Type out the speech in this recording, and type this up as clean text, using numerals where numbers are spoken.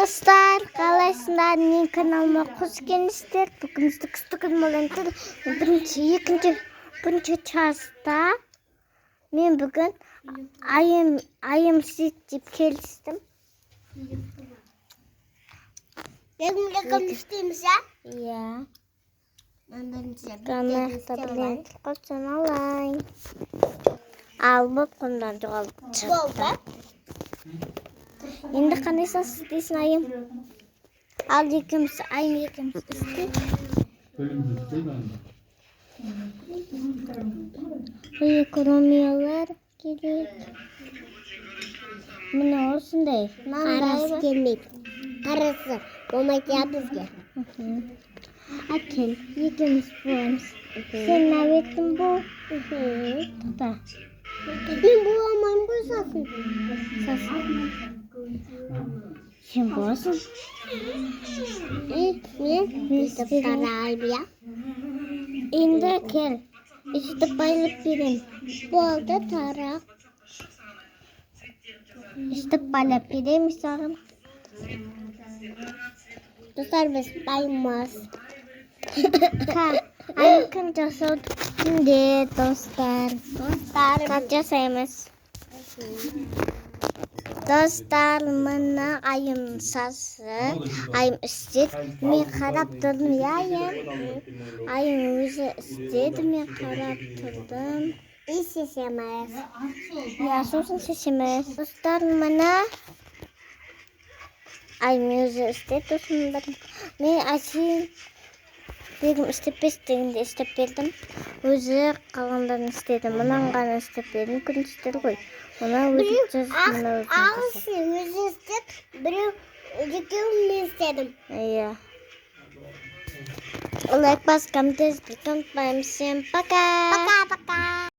Dostlar, қалайсыңдар? Мен каналыма қош келдіңіздер. Бүгін күн болғандар. Бірінші часта мен бүгін айым сет деп келістім. Бүгінгі кім істейміз, а? Иә. Қанақта білен қосын алайын. Ал бұл құндан жоғалып шықты. Енді қандай сас істейсің айым? Ал айым екіміз істейді. Экономиялар керек. Міне осындай. Қарасы келмейді. Қарасы болмайды я бізге. Әкел, екіміз боламыз. Сен әуеттің бұл. Тұта. Мен боламайым ғой сасын. Сасын. Сен боласың. Мен өйтіп тарайым, я. Енді кел. Үстіп байлып берем. Болды тарақ. Үстіп байлап берем саған. Достар біз баймыз. Айым жасауды күнде достар. Как жасаймыз? Достар, мына айым сасы. Айым істеді. Мен қарап тұрдым, айым. Айым өзі істеді, мен қарап тұрдым. И сесеміз. Я сосын сесеміз. Достар, мына айым өзі істеді. Сосын бәрін. Мен әсейін бегім істеп дегенде істеп бердім. Өзі қалғандарын істеді. Мұнан ғана істеп бердім. Күндістер ғой. Мұна өзі жазып, мұна өзі Ал сен өзі істеп, біреу екеуін мен істедім. Иә. Лайк бас, комментарий, ұмытпаймын. Всем пока. Пока-пока.